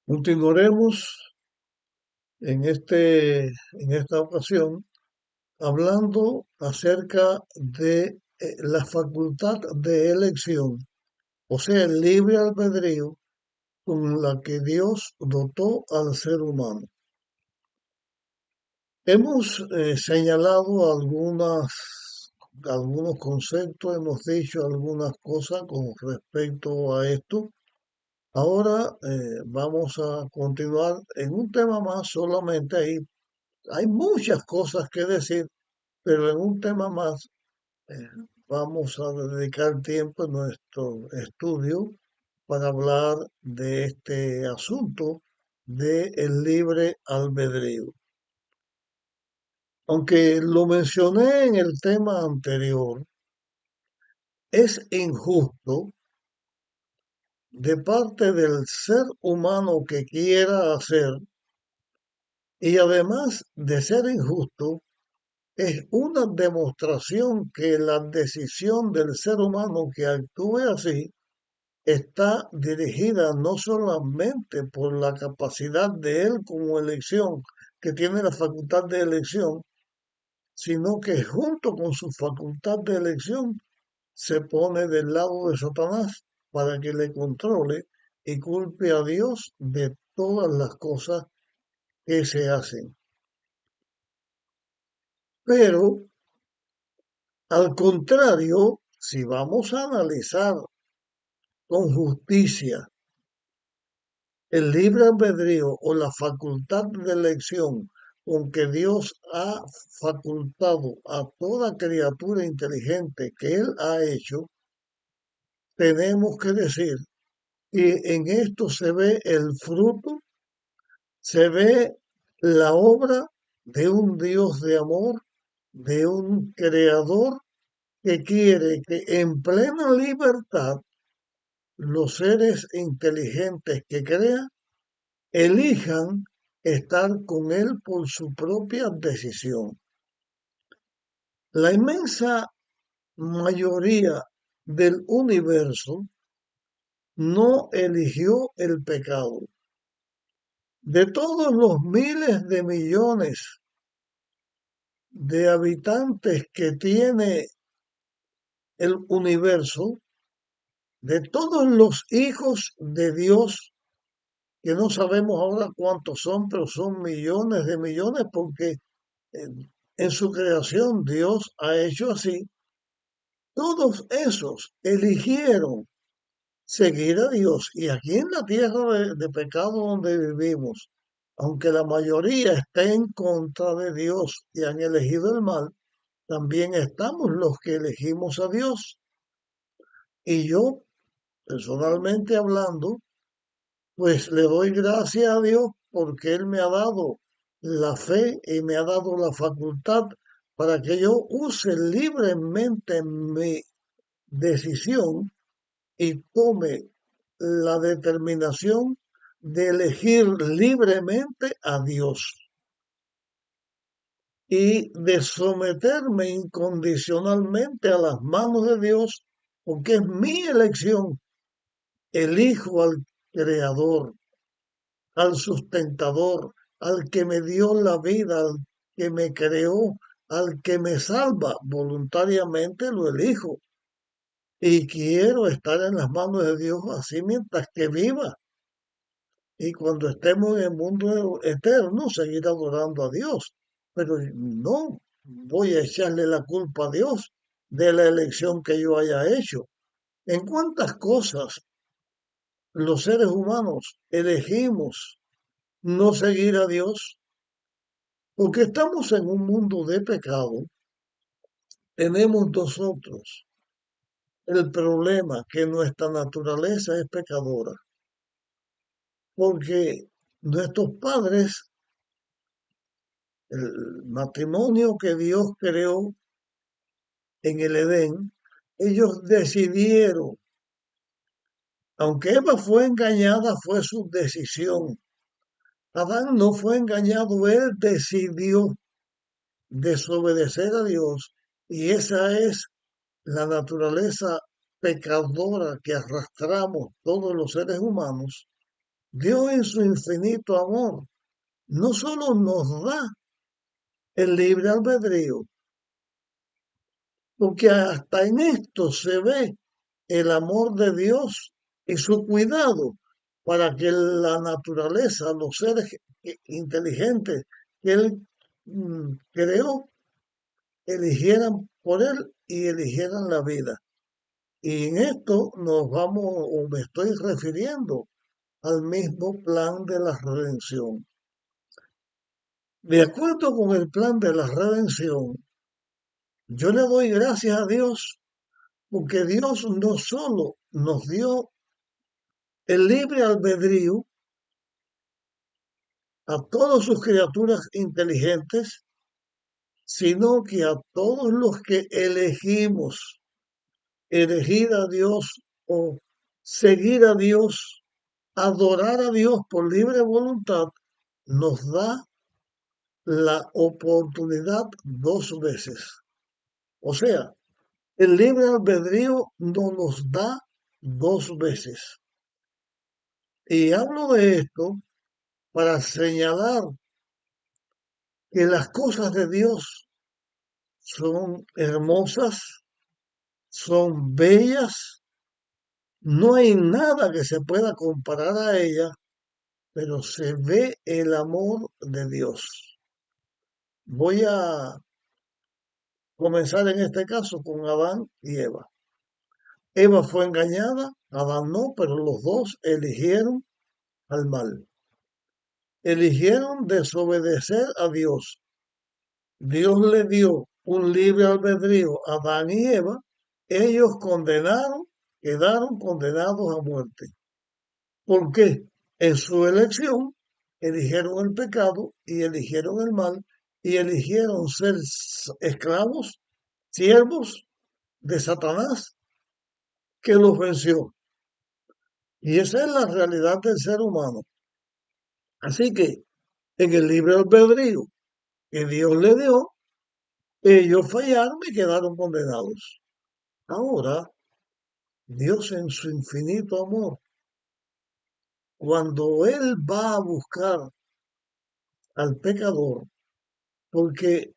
Continuaremos en esta ocasión hablando acerca de la facultad de elección, o sea, el libre albedrío con la que Dios dotó al ser humano. Hemos señalado algunos conceptos, hemos dicho algunas cosas con respecto a esto. Ahora vamos a continuar en un tema más, solamente hay muchas cosas que decir, pero en un tema más eh, vamos a dedicar tiempo en nuestro estudio para hablar de este asunto de el libre albedrío. Aunque lo mencioné en el tema anterior, es injusto de parte del ser humano que quiera hacer, y además de ser injusto, es una demostración que la decisión del ser humano que actúe así está dirigida no solamente por la capacidad de él como elección, que tiene la facultad de elección, sino que junto con su facultad de elección se pone del lado de Satanás para que le controle y culpe a Dios de todas las cosas que se hacen. Pero, al contrario, si vamos a analizar con justicia el libre albedrío o la facultad de elección con que Dios ha facultado a toda criatura inteligente que Él ha hecho, tenemos que decir que en esto se ve el fruto, se ve la obra de un Dios de amor, de un creador que quiere que en plena libertad los seres inteligentes que crea elijan estar con él por su propia decisión. La inmensa mayoría del universo no eligió el pecado. De todos los miles de millones de habitantes que tiene el universo, de todos los hijos de Dios, que no sabemos ahora cuántos son, pero son millones de millones porque en su creación Dios ha hecho así. Todos esos eligieron seguir a Dios. Y aquí en la tierra de pecado donde vivimos, aunque la mayoría esté en contra de Dios y han elegido el mal, también estamos los que elegimos a Dios. Y yo, personalmente hablando, pues le doy gracias a Dios porque Él me ha dado la fe y me ha dado la facultad para que yo use libremente mi decisión y tome la determinación de elegir libremente a Dios y de someterme incondicionalmente a las manos de Dios, porque es mi elección. Elijo al Creador, al sustentador, al que me dio la vida, al que me creó, al que me salva. Voluntariamente lo elijo y quiero estar en las manos de Dios así mientras que viva. Y cuando estemos en el mundo eterno, seguir adorando a Dios. Pero no voy a echarle la culpa a Dios de la elección que yo haya hecho. ¿En cuántas cosas los seres humanos elegimos no seguir a Dios? Porque estamos en un mundo de pecado, tenemos nosotros el problema que nuestra naturaleza es pecadora, porque nuestros padres, el matrimonio que Dios creó en el Edén, ellos decidieron, aunque Eva fue engañada, fue su decisión. Adán no fue engañado, él decidió desobedecer a Dios y esa es la naturaleza pecadora que arrastramos todos los seres humanos. Dios en su infinito amor no solo nos da el libre albedrío, porque hasta en esto se ve el amor de Dios y su cuidado para que la naturaleza, los seres inteligentes que Él creó, eligieran por Él y eligieran la vida. Y en esto nos vamos, o me estoy refiriendo al mismo plan de la redención. De acuerdo con el plan de la redención, yo le doy gracias a Dios porque Dios no solo nos dio el libre albedrío a todas sus criaturas inteligentes, sino que a todos los que elegimos elegir a Dios o seguir a Dios, adorar a Dios por libre voluntad, nos da la oportunidad dos veces. O sea, el libre albedrío no nos da dos veces. Y hablo de esto para señalar que las cosas de Dios son hermosas, son bellas, no hay nada que se pueda comparar a ella, pero se ve el amor de Dios. Voy a comenzar en este caso con Adán y Eva. Eva fue engañada, Adán no, pero los dos eligieron al mal. Eligieron desobedecer a Dios. Dios le dio un libre albedrío a Adán y Eva. Ellos quedaron condenados a muerte. ¿Por qué? En su elección eligieron el pecado y eligieron el mal y eligieron ser esclavos, siervos de Satanás que los venció. Y esa es la realidad del ser humano. Así que en el libre albedrío que Dios le dio, ellos fallaron y quedaron condenados. Ahora, Dios en su infinito amor, cuando Él va a buscar al pecador, porque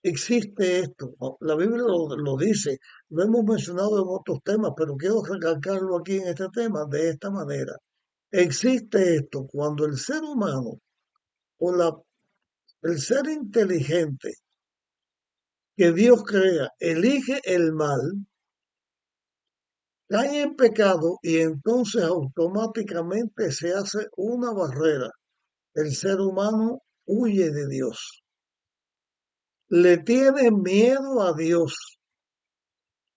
existe esto, la Biblia lo dice, lo hemos mencionado en otros temas, pero quiero recalcarlo aquí en este tema de esta manera. Existe esto cuando el ser humano o el ser inteligente que Dios crea elige el mal, cae en pecado y entonces automáticamente se hace una barrera. El ser humano huye de Dios, le tiene miedo a Dios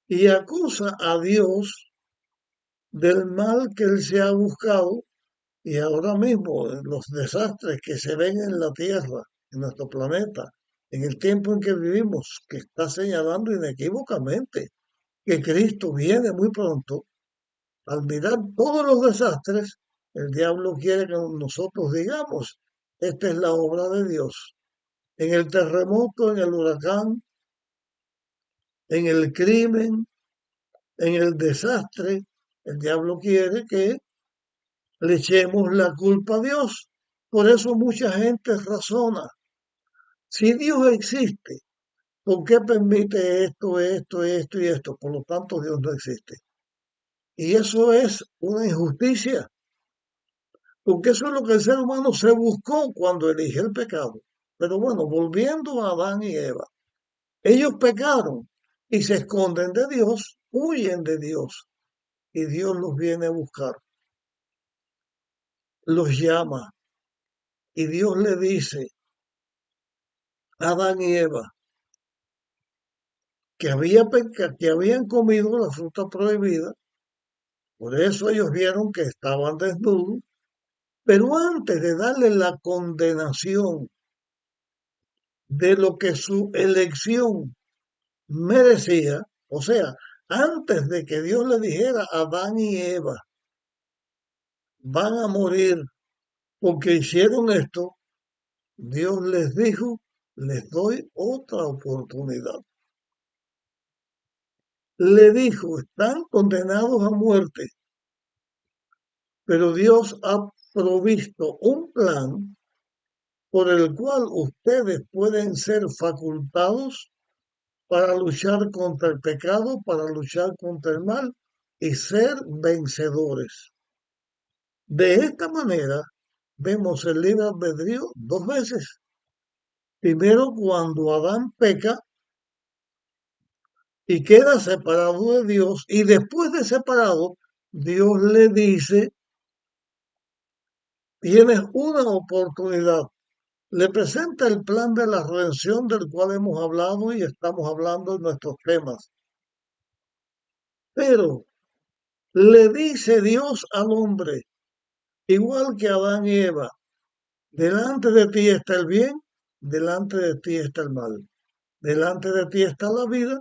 y acusa a Dios del mal que él se ha buscado y ahora mismo los desastres que se ven en la Tierra, en nuestro planeta, en el tiempo en que vivimos, que está señalando inequívocamente que Cristo viene muy pronto. Al mirar todos los desastres, el diablo quiere que nosotros digamos, esta es la obra de Dios. En el terremoto, en el huracán, en el crimen, en el desastre, el diablo quiere que le echemos la culpa a Dios. Por eso mucha gente razona. Si Dios existe, ¿por qué permite esto y esto? Por lo tanto, Dios no existe. Y eso es una injusticia, porque eso es lo que el ser humano se buscó cuando eligió el pecado. Pero bueno, volviendo a Adán y Eva, ellos pecaron y se esconden de Dios, huyen de Dios, y Dios los viene a buscar, los llama, y Dios le dice a Adán y Eva que habían comido la fruta prohibida, por eso ellos vieron que estaban desnudos, pero antes de darle la condenación de lo que su elección merecía, o sea, antes de que Dios le dijera a Adán y Eva, van a morir porque hicieron esto, Dios les dijo, les doy otra oportunidad. Le dijo, están condenados a muerte, pero Dios ha provisto un plan por el cual ustedes pueden ser facultados para luchar contra el pecado, para luchar contra el mal y ser vencedores. De esta manera, vemos el libre albedrío dos veces. Primero, cuando Adán peca y queda separado de Dios, y después de separado, Dios le dice, tienes una oportunidad. Le presenta el plan de la redención del cual hemos hablado y estamos hablando en nuestros temas. Pero le dice Dios al hombre, igual que Adán y Eva, delante de ti está el bien, delante de ti está el mal. Delante de ti está la vida,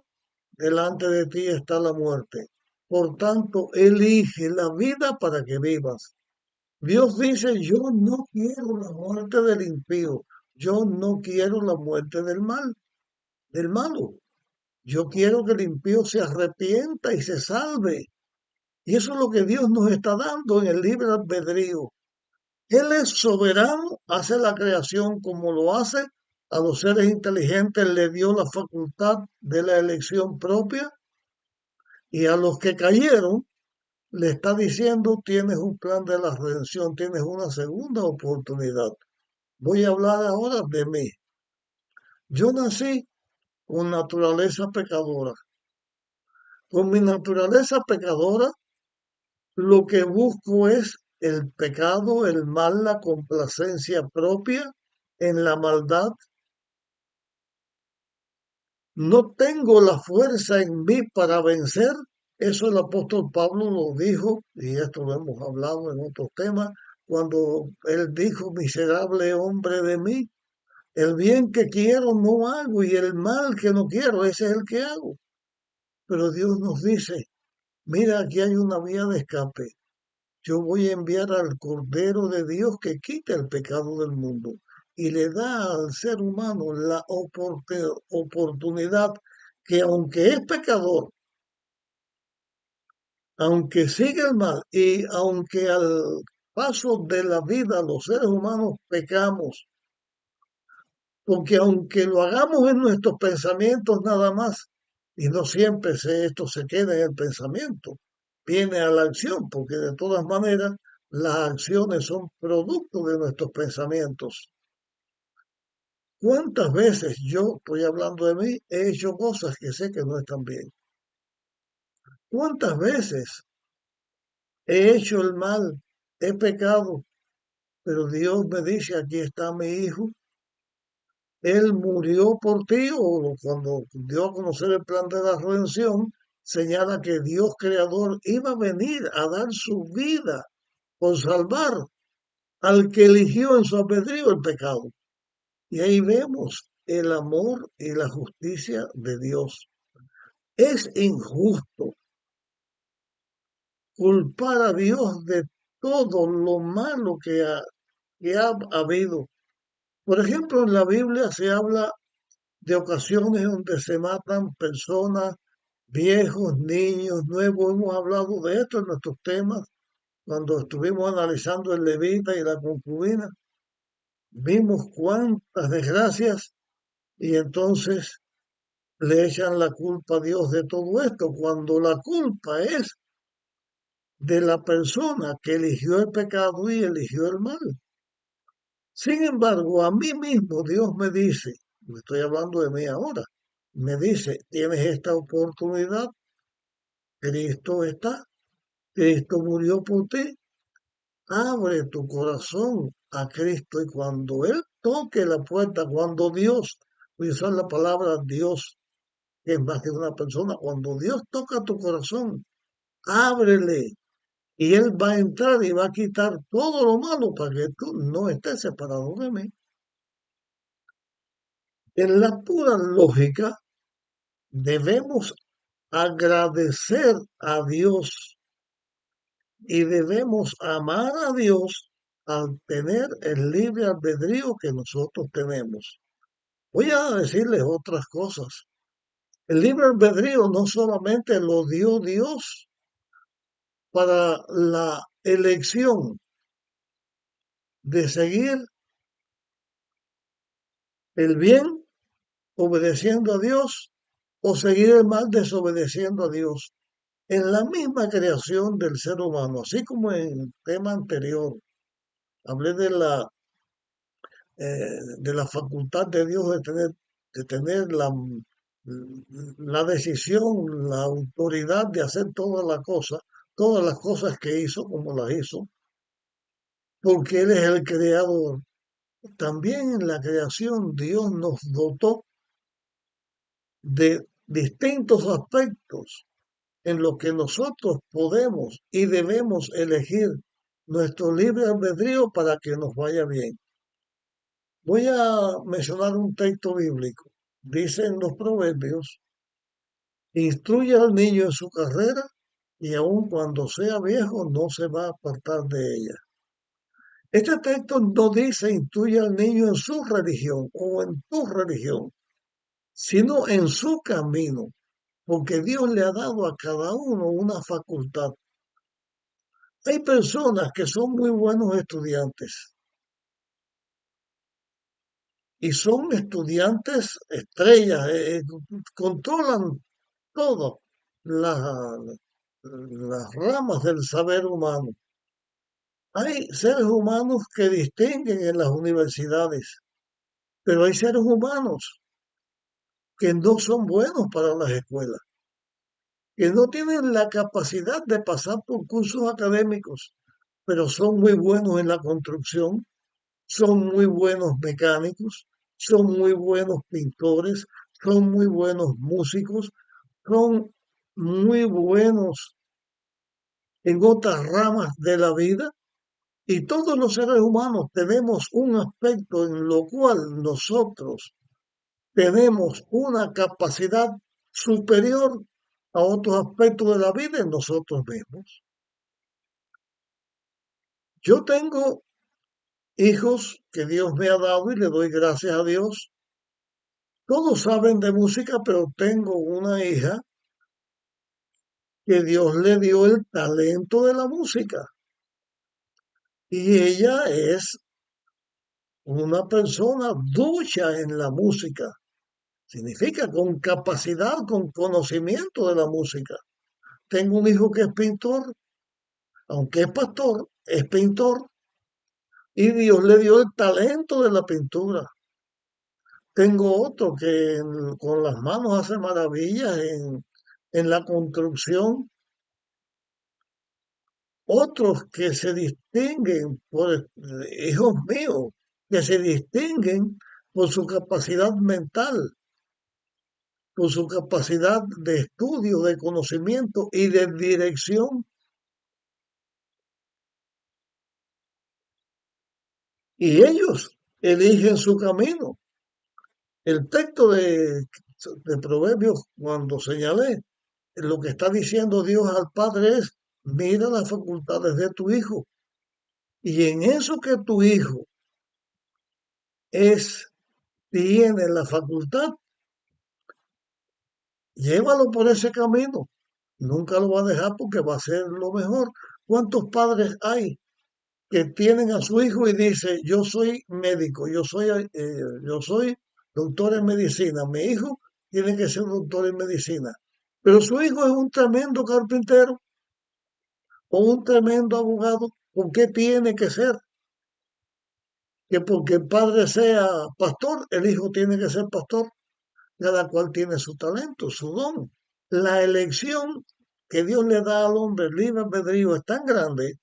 delante de ti está la muerte. Por tanto, elige la vida para que vivas. Dios dice, yo no quiero la muerte del impío, yo no quiero la muerte del mal, del malo. Yo quiero que el impío se arrepienta y se salve. Y eso es lo que Dios nos está dando en el libre albedrío. Él es soberano, hace la creación como lo hace. A los seres inteligentes le dio la facultad de la elección propia y a los que cayeron le está diciendo tienes un plan de la redención, tienes una segunda oportunidad. Voy a hablar ahora de mí. Yo nací con naturaleza pecadora. Con mi naturaleza pecadora lo que busco es el pecado, el mal, la complacencia propia en la maldad. No tengo la fuerza en mí para vencer. Eso el apóstol Pablo lo dijo, y esto lo hemos hablado en otros temas, cuando él dijo, miserable hombre de mí, el bien que quiero no hago y el mal que no quiero, ese es el que hago. Pero Dios nos dice, mira, aquí hay una vía de escape. Yo voy a enviar al Cordero de Dios que quite el pecado del mundo y le da al ser humano la oportunidad que aunque es pecador, aunque sigue el mal y aunque al paso de la vida los seres humanos pecamos, porque aunque lo hagamos en nuestros pensamientos nada más, y no siempre esto se queda en el pensamiento, viene a la acción, porque de todas maneras las acciones son producto de nuestros pensamientos. ¿Cuántas veces yo, estoy hablando de mí, he hecho cosas que sé que no están bien? ¿Cuántas veces he hecho el mal, he pecado, pero Dios me dice, aquí está mi hijo, él murió por ti, o cuando dio a conocer el plan de la redención, señala que Dios creador iba a venir a dar su vida por salvar al que eligió en su albedrío el pecado. Y ahí vemos el amor y la justicia de Dios. Es injusto culpar a Dios de todo lo malo que ha habido. Por ejemplo, en la Biblia se habla de ocasiones donde se matan personas, viejos, niños, nuevos. Hemos hablado de esto en nuestros temas cuando estuvimos analizando el levita y la concubina. Vimos cuántas desgracias y entonces le echan la culpa a Dios de todo esto, cuando la culpa es de la persona que eligió el pecado y eligió el mal. Sin embargo, a mí mismo Dios me dice, me estoy hablando de mí ahora, me dice, tienes esta oportunidad, Cristo está, Cristo murió por ti, abre tu corazón a Cristo y cuando Él toque la puerta, cuando Dios, voy a usar la palabra Dios, que es más que una persona, cuando Dios toca tu corazón, ábrele y Él va a entrar y va a quitar todo lo malo para que tú no estés separado de mí. En la pura lógica, debemos agradecer a Dios y debemos amar a Dios al tener el libre albedrío que nosotros tenemos. Voy a decirles otras cosas. El libre albedrío no solamente lo dio Dios para la elección, de seguir el bien obedeciendo a Dios o seguir el mal desobedeciendo a Dios. En la misma creación del ser humano, así como en el tema anterior, hablé de la facultad de Dios de tener la decisión, la autoridad de hacer todas las cosas que hizo, como las hizo, porque Él es el creador. También en la creación Dios nos dotó de distintos aspectos en los que nosotros podemos y debemos elegir nuestro libre albedrío para que nos vaya bien. Voy a mencionar un texto bíblico. Dice en los Proverbios, instruye al niño en su carrera y aun cuando sea viejo no se va a apartar de ella. Este texto no dice instruye al niño en su religión o en tu religión, sino en su camino, porque Dios le ha dado a cada uno una facultad. Hay personas que son muy buenos estudiantes y son estudiantes estrellas, controlan todas las ramas del saber humano. Hay seres humanos que distinguen en las universidades, pero hay seres humanos que no son buenos para las escuelas, que no tienen la capacidad de pasar por cursos académicos, pero son muy buenos en la construcción, son muy buenos mecánicos, son muy buenos pintores, son muy buenos músicos, son muy buenos en otras ramas de la vida. Y todos los seres humanos tenemos un aspecto en lo cual nosotros tenemos una capacidad superior a otros aspectos de la vida en nosotros mismos. Yo tengo hijos que Dios me ha dado y le doy gracias a Dios. Todos saben de música, pero tengo una hija que Dios le dio el talento de la música. Y ella es una persona ducha en la música. Significa con capacidad, con conocimiento de la música. Tengo un hijo que es pintor, aunque es pastor, es pintor. Y Dios le dio el talento de la pintura. Tengo otro que con las manos hace maravillas en la construcción. Otros que se distinguen hijos míos, que se distinguen por su capacidad mental, por su capacidad de estudio, de conocimiento y de dirección. Y ellos eligen su camino. El texto de Proverbios, cuando señalé, lo que está diciendo Dios al Padre es, mira las facultades de tu hijo. Y en eso que tu hijo tiene la facultad, llévalo por ese camino. Nunca lo va a dejar porque va a ser lo mejor. ¿Cuántos padres hay que tienen a su hijo y dice, yo soy médico, yo soy doctor en medicina, mi hijo tiene que ser doctor en medicina, pero su hijo es un tremendo carpintero o un tremendo abogado? ¿Por qué tiene que ser? Que porque el padre sea pastor, el hijo tiene que ser pastor. Cada cual tiene su talento, su don. La elección que Dios le da al hombre, el libre albedrío, es tan grande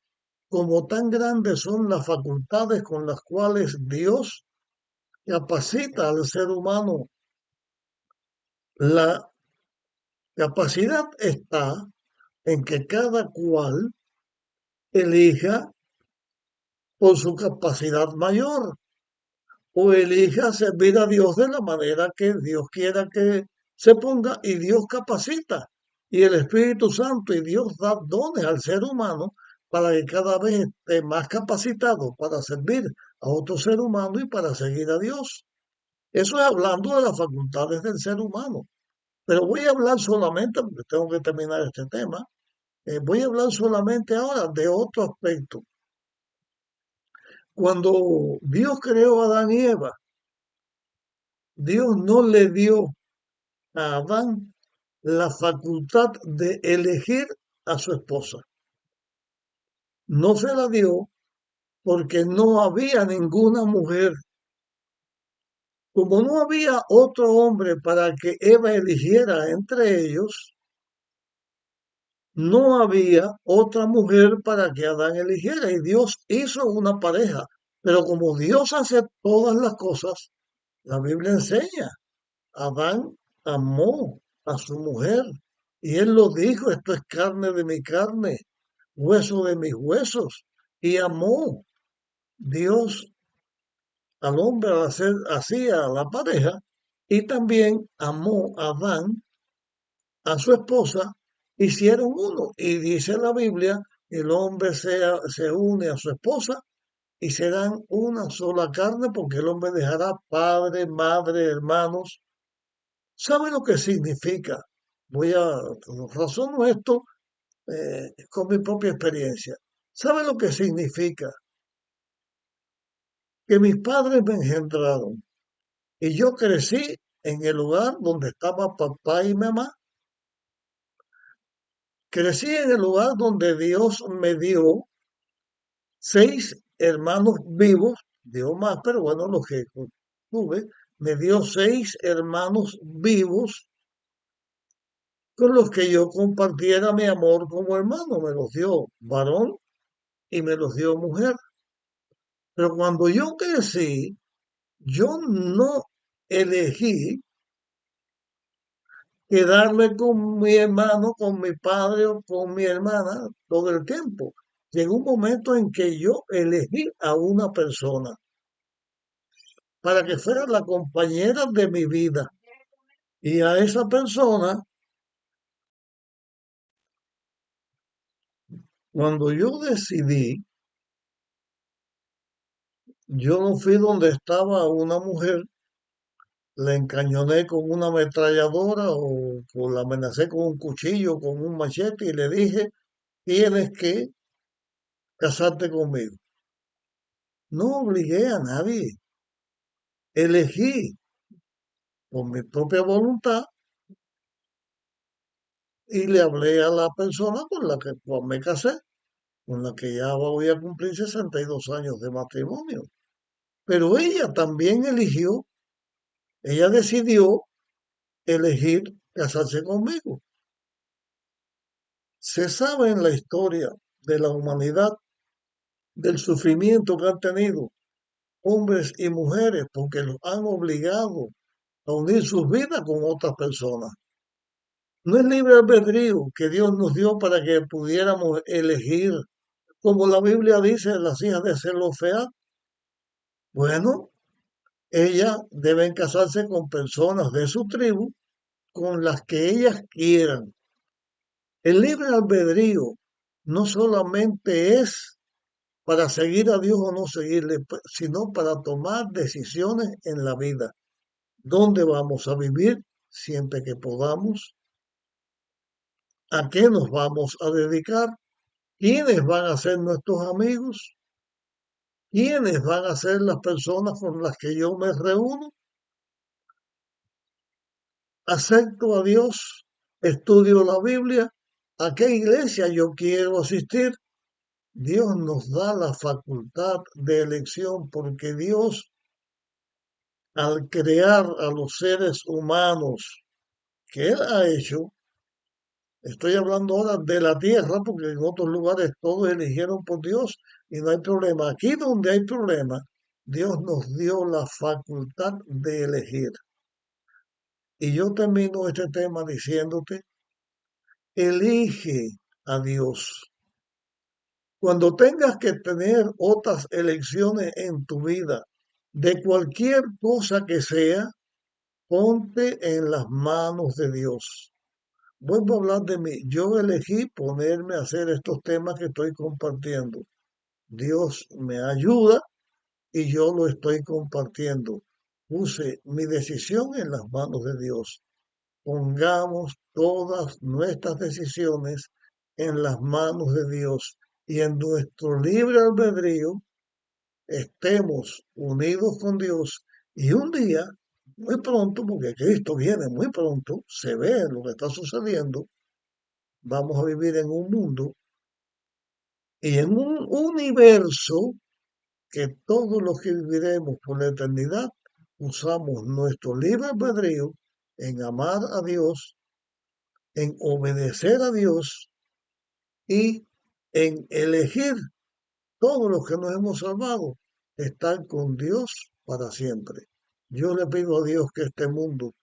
como tan grandes son las facultades con las cuales Dios capacita al ser humano. La capacidad está en que cada cual elija por su capacidad mayor o elija servir a Dios de la manera que Dios quiera que se ponga y Dios capacita. Y el Espíritu Santo y Dios da dones al ser humano para que cada vez esté más capacitado para servir a otro ser humano y para seguir a Dios. Eso es hablando de las facultades del ser humano. Pero voy a hablar solamente, porque tengo que terminar este tema, voy a hablar solamente ahora de otro aspecto. Cuando Dios creó a Adán y Eva, Dios no le dio a Adán la facultad de elegir a su esposa. No se la dio porque no había ninguna mujer. Como no había otro hombre para que Eva eligiera entre ellos, no había otra mujer para que Adán eligiera y Dios hizo una pareja. Pero como Dios hace todas las cosas, la Biblia enseña, Adán amó a su mujer y él lo dijo, esto es carne de mi carne, hueso de mis huesos. Y amó Dios al hombre al hacer así a la pareja y también amó a Adán a su esposa, hicieron uno. Y dice la Biblia, el hombre se une a su esposa y serán una sola carne porque el hombre dejará padre, madre, hermanos. ¿Sabe lo que significa? Voy a razono esto con mi propia experiencia. ¿Sabe lo que significa? Que mis padres me engendraron y yo crecí en el lugar donde estaba papá y mamá. Crecí en el lugar donde Dios me dio 6 hermanos vivos, dio más, pero bueno, los que tuve, me dio 6 hermanos vivos con los que yo compartiera mi amor como hermano. Me los dio varón y me los dio mujer. Pero cuando yo crecí, yo no elegí quedarme con mi hermano, con mi padre o con mi hermana todo el tiempo. Llegó un momento en que yo elegí a una persona para que fuera la compañera de mi vida. Y a esa persona, cuando yo decidí, yo no fui donde estaba una mujer, la encañoné con una ametralladora o la amenacé con un cuchillo, con un machete y le dije, tienes que casarte conmigo. No obligué a nadie, elegí por mi propia voluntad y le hablé a la persona con la que pues, me casé, con la que ya voy a cumplir 62 años de matrimonio. Pero ella también eligió, ella decidió elegir casarse conmigo. Se sabe en la historia de la humanidad del sufrimiento que han tenido hombres y mujeres porque los han obligado a unir sus vidas con otras personas. No es libre albedrío que Dios nos dio para que pudiéramos elegir, como la Biblia dice, las hijas de Zelofead. Bueno, ellas deben casarse con personas de su tribu, con las que ellas quieran. El libre albedrío no solamente es para seguir a Dios o no seguirle, sino para tomar decisiones en la vida. ¿Dónde vamos a vivir siempre que podamos? ¿A qué nos vamos a dedicar? ¿Quiénes van a ser nuestros amigos? ¿Quiénes van a ser las personas con las que yo me reúno? ¿Acepto a Dios? ¿Estudio la Biblia? ¿A qué iglesia yo quiero asistir? Dios nos da la facultad de elección porque Dios, al crear a los seres humanos que Él ha hecho, estoy hablando ahora de la tierra porque en otros lugares todos eligieron por Dios y no hay problema. Aquí donde hay problema, Dios nos dio la facultad de elegir. Y yo termino este tema diciéndote, elige a Dios. Cuando tengas que tener otras elecciones en tu vida, de cualquier cosa que sea, ponte en las manos de Dios. Vuelvo a hablar de mí. Yo elegí ponerme a hacer estos temas que estoy compartiendo. Dios me ayuda y yo lo estoy compartiendo. Puse mi decisión en las manos de Dios. Pongamos todas nuestras decisiones en las manos de Dios y en nuestro libre albedrío estemos unidos con Dios y un día, muy pronto, porque Cristo viene muy pronto, se ve lo que está sucediendo, vamos a vivir en un mundo y en un universo que todos los que viviremos por la eternidad usamos nuestro libre albedrío en amar a Dios, en obedecer a Dios y en elegir todos los que nos hemos salvado, estar con Dios para siempre. Yo le pido a Dios que este mundo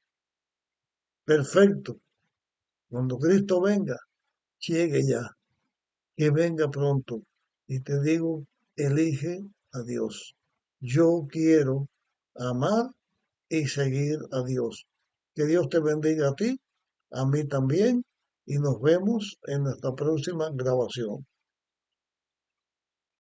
perfecto, cuando Cristo venga, llegue ya, que venga pronto. Y te digo, elige a Dios. Yo quiero amar y seguir a Dios. Que Dios te bendiga a ti, a mí también, y nos vemos en nuestra próxima grabación.